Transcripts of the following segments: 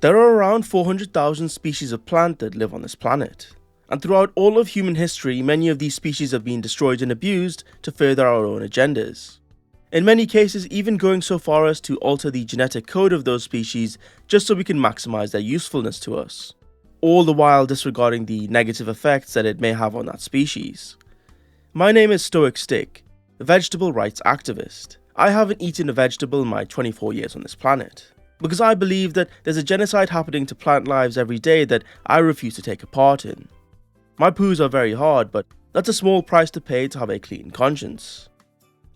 There are around 400,000 species of plant that live on this planet, and throughout all of human history, many of these species have been destroyed and abused to further our own agendas. In many cases, even going so far as to alter the genetic code of those species just so we can maximize their usefulness to us, all the while disregarding the negative effects that it may have on that species. My name is Stoic Stick, a vegetable rights activist. I haven't eaten a vegetable in my 24 years on this planet, because I believe that there's a genocide happening to plant lives every day that I refuse to take a part in. My poos are very hard, but that's a small price to pay to have a clean conscience.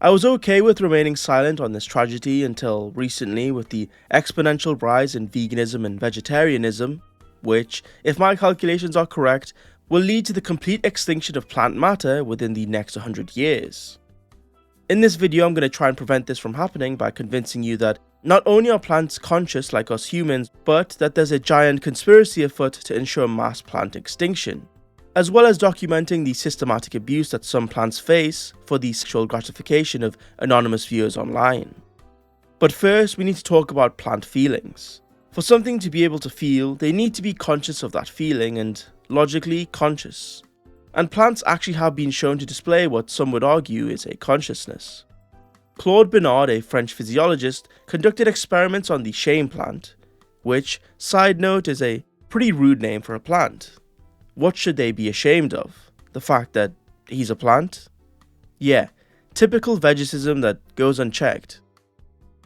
I was okay with remaining silent on this tragedy until recently with the exponential rise in veganism and vegetarianism, which, if my calculations are correct, will lead to the complete extinction of plant matter within the next 100 years. In this video, I'm going to try and prevent this from happening by convincing you that not only are plants conscious like us humans, but that there's a giant conspiracy afoot to ensure mass plant extinction, as well as documenting the systematic abuse that some plants face for the sexual gratification of anonymous viewers online. But first, we need to talk about plant feelings. For something to be able to feel, they need to be conscious of that feeling and logically conscious. And plants actually have been shown to display what some would argue is a consciousness. Claude Bernard, a French physiologist, conducted experiments on the shame plant, which, side note, is a pretty rude name for a plant. What should they be ashamed of? The fact that he's a plant? Yeah, typical vegicism that goes unchecked.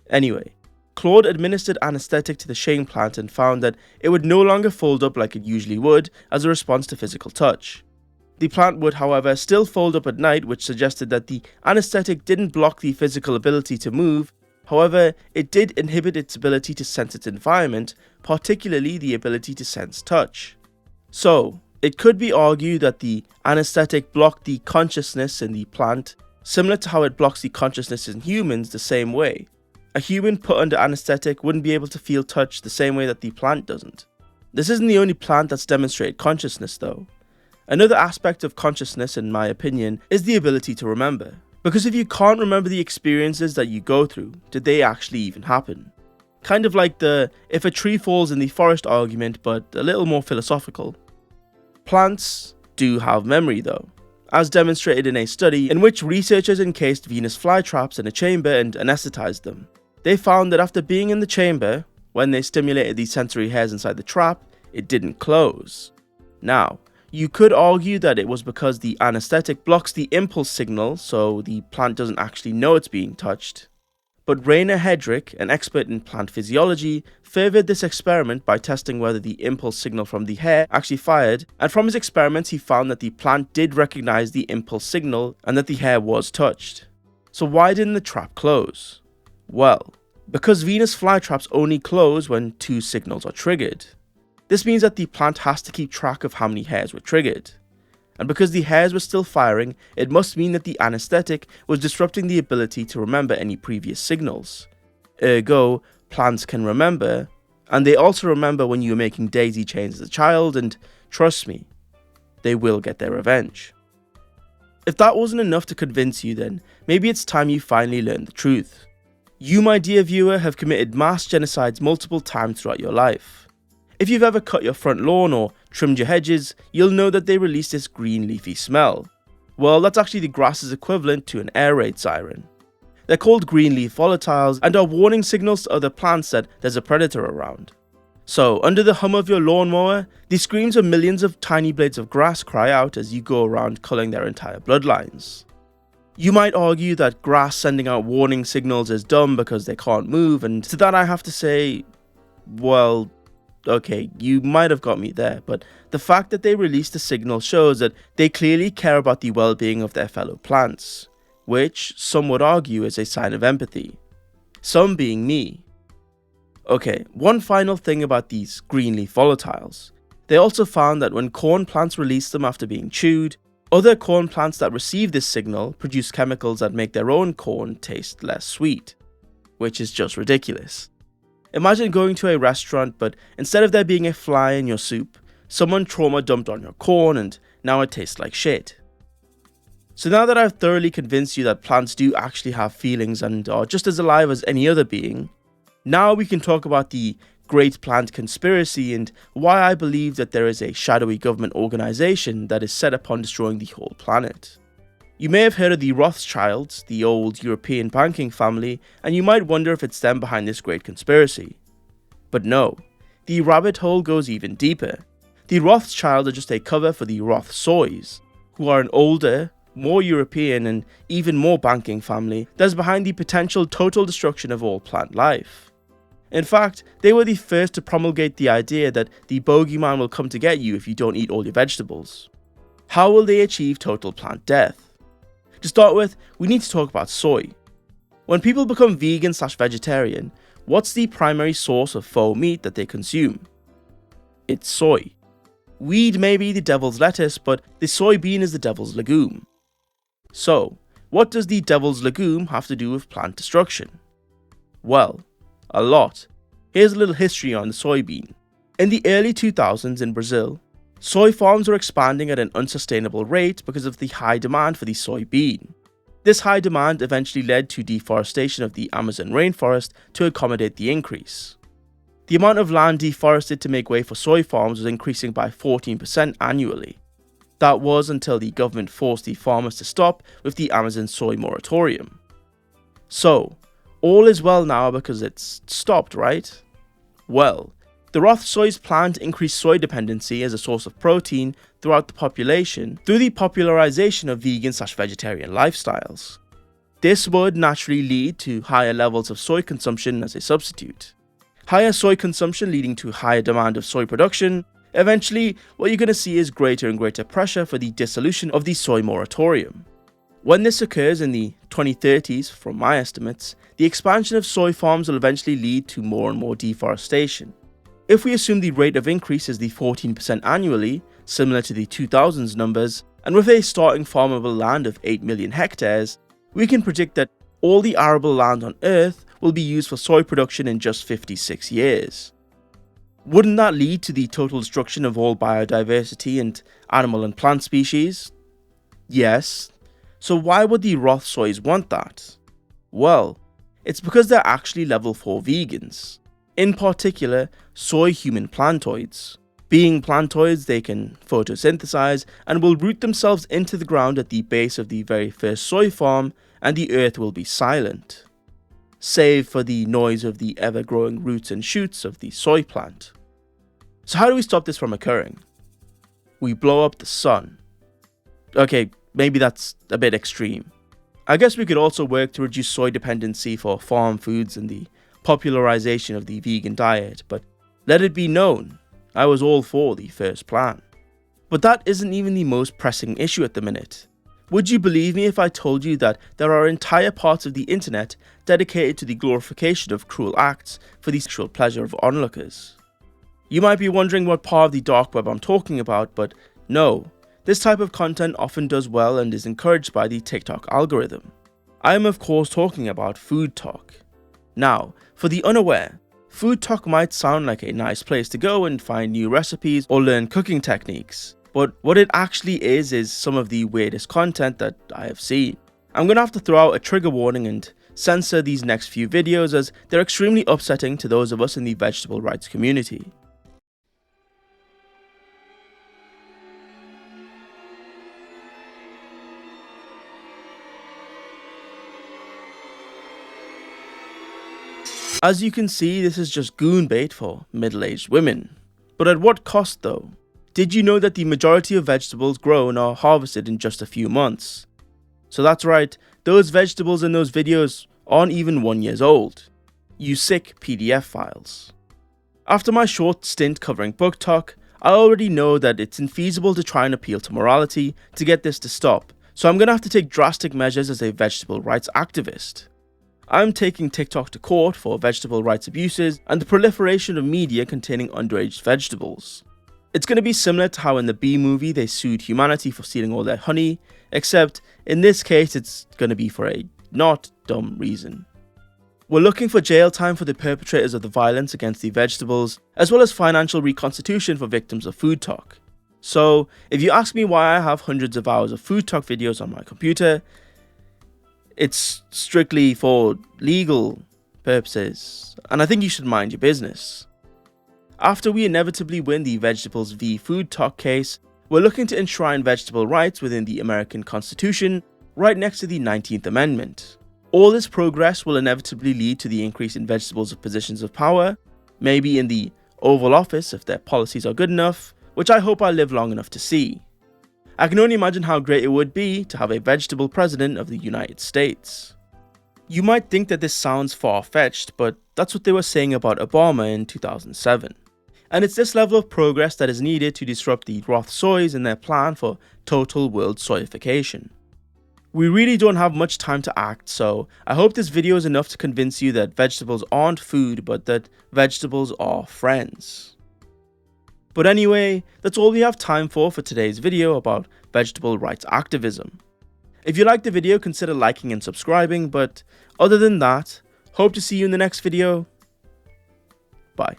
Anyway, Claude administered anesthetic to the shame plant and found that it would no longer fold up like it usually would as a response to physical touch. The plant would, however, still fold up at night, which suggested that the anesthetic didn't block the physical ability to move. However, it did inhibit its ability to sense its environment, particularly the ability to sense touch. So, it could be argued that the anesthetic blocked the consciousness in the plant, similar to how it blocks the consciousness in humans the same way. A human put under anesthetic wouldn't be able to feel touch the same way that the plant doesn't. This isn't the only plant that's demonstrated consciousness though. Another aspect of consciousness, in my opinion, is the ability to remember. Because if you can't remember the experiences that you go through, did they actually even happen? Kind of like the if a tree falls in the forest argument, but a little more philosophical. Plants do have memory though, as demonstrated in a study in which researchers encased Venus flytraps in a chamber and anesthetized them. They found that after being in the chamber, when they stimulated the sensory hairs inside the trap, it didn't close. Now, you could argue that it was because the anesthetic blocks the impulse signal, so the plant doesn't actually know it's being touched. But Rainer Hedrick, an expert in plant physiology, furthered this experiment by testing whether the impulse signal from the hair actually fired, and from his experiments he found that the plant did recognize the impulse signal and that the hair was touched. So why didn't the trap close? Well, because Venus flytraps only close when two signals are triggered. This means that the plant has to keep track of how many hairs were triggered. And because the hairs were still firing, it must mean that the anesthetic was disrupting the ability to remember any previous signals. Ergo, plants can remember, and they also remember when you were making daisy chains as a child, and trust me, they will get their revenge. If that wasn't enough to convince you, then maybe it's time you finally learned the truth. You, my dear viewer, have committed mass genocides multiple times throughout your life. If you've ever cut your front lawn or trimmed your hedges, you'll know that they release this green leafy smell. Well, that's actually the grass's equivalent to an air raid siren. They're called green leaf volatiles and are warning signals to other plants that there's a predator around. So, under the hum of your lawnmower, the screams of millions of tiny blades of grass cry out as you go around culling their entire bloodlines. You might argue that grass sending out warning signals is dumb because they can't move, and to that I have to say, well, okay, you might have got me there, but the fact that they released the signal shows that they clearly care about the well-being of their fellow plants, which some would argue is a sign of empathy. Some being me. Okay, one final thing about these green leaf volatiles. They also found that when corn plants release them after being chewed, other corn plants that receive this signal produce chemicals that make their own corn taste less sweet, which is just ridiculous. Imagine going to a restaurant, but instead of there being a fly in your soup, someone trauma dumped on your corn and now it tastes like shit. So now that I've thoroughly convinced you that plants do actually have feelings and are just as alive as any other being, now we can talk about the great plant conspiracy and why I believe that there is a shadowy government organisation that is set upon destroying the whole planet. You may have heard of the Rothschilds, the old European banking family, and you might wonder if it's them behind this great conspiracy. But no, the rabbit hole goes even deeper. The Rothschilds are just a cover for the Rothsoys, who are an older, more European and even more banking family that's behind the potential total destruction of all plant life. In fact, they were the first to promulgate the idea that the bogeyman will come to get you if you don't eat all your vegetables. How will they achieve total plant death? To start with, we need to talk about soy. When people become vegan/vegetarian, what's the primary source of faux meat that they consume? It's soy. Weed may be the devil's lettuce, but the soybean is the devil's legume. So, what does the devil's legume have to do with plant destruction? Well, a lot. Here's a little history on the soybean. In the early 2000s in Brazil, soy farms were expanding at an unsustainable rate because of the high demand for the soybean. This high demand eventually led to deforestation of the Amazon rainforest to accommodate the increase. The amount of land deforested to make way for soy farms was increasing by 14% annually. That was until the government forced the farmers to stop with the Amazon soy moratorium. So, all is well now because it's stopped, right? Well, the Rothsoys plan to increase soy dependency as a source of protein throughout the population through the popularization of vegan/vegetarian lifestyles. This would naturally lead to higher levels of soy consumption as a substitute. Higher soy consumption leading to higher demand of soy production. Eventually, what you're going to see is greater and greater pressure for the dissolution of the soy moratorium. When this occurs in the 2030s, from my estimates, the expansion of soy farms will eventually lead to more and more deforestation. If we assume the rate of increase is the 14% annually, similar to the 2000s numbers, and with a starting farmable land of 8 million hectares, we can predict that all the arable land on Earth will be used for soy production in just 56 years. Wouldn't that lead to the total destruction of all biodiversity and animal and plant species? Yes. So why would the Rothsoys want that? Well, it's because they're actually level 4 vegans. In particular, soy human plantoids. Being plantoids, they can photosynthesize and will root themselves into the ground at the base of the very first soy farm, and the earth will be silent, save for the noise of the ever-growing roots and shoots of the soy plant. So how do we stop this from occurring? We blow up the sun. Okay, maybe that's a bit extreme. I guess we could also work to reduce soy dependency for farm foods and the popularization of the vegan diet, but let it be known, I was all for the first plan. But that isn't even the most pressing issue at the minute. Would you believe me if I told you that there are entire parts of the internet dedicated to the glorification of cruel acts for the sexual pleasure of onlookers? You might be wondering what part of the dark web I'm talking about, but no, this type of content often does well and is encouraged by the TikTok algorithm. I am of course talking about food talk. Now, for the unaware, food talk might sound like a nice place to go and find new recipes or learn cooking techniques, but what it actually is some of the weirdest content that I have seen. I'm gonna have to throw out a trigger warning and censor these next few videos as they're extremely upsetting to those of us in the vegetable rights community. As you can see, this is just goon bait for middle-aged women. But at what cost though? Did you know that the majority of vegetables grown are harvested in just a few months? So that's right, those vegetables in those videos aren't even 1 year old. You sick PDF files. After my short stint covering book talk, I already know that it's infeasible to try and appeal to morality to get this to stop, so I'm gonna have to take drastic measures as a vegetable rights activist. I'm taking TikTok to court for vegetable rights abuses and the proliferation of media containing underage vegetables. It's going to be similar to how in the Bee movie they sued humanity for stealing all their honey, except in this case it's going to be for a not dumb reason. We're looking for jail time for the perpetrators of the violence against the vegetables, as well as financial reconstitution for victims of food talk. So, if you ask me why I have hundreds of hours of food talk videos on my computer, it's strictly for legal purposes, and I think you should mind your business. After we inevitably win the Vegetables v Food Talk case, we're looking to enshrine vegetable rights within the American Constitution, right next to the 19th Amendment. All this progress will inevitably lead to the increase in vegetables' positions of power, maybe in the Oval Office if their policies are good enough, which I hope I live long enough to see. I can only imagine how great it would be to have a vegetable president of the United States. You might think that this sounds far-fetched, but that's what they were saying about Obama in 2007. And it's this level of progress that is needed to disrupt the Rothsoys in their plan for total world soyification. We really don't have much time to act, so I hope this video is enough to convince you that vegetables aren't food, but that vegetables are friends. But anyway, that's all we have time for today's video about vegetable rights activism. If you liked the video, consider liking and subscribing, but other than that, hope to see you in the next video.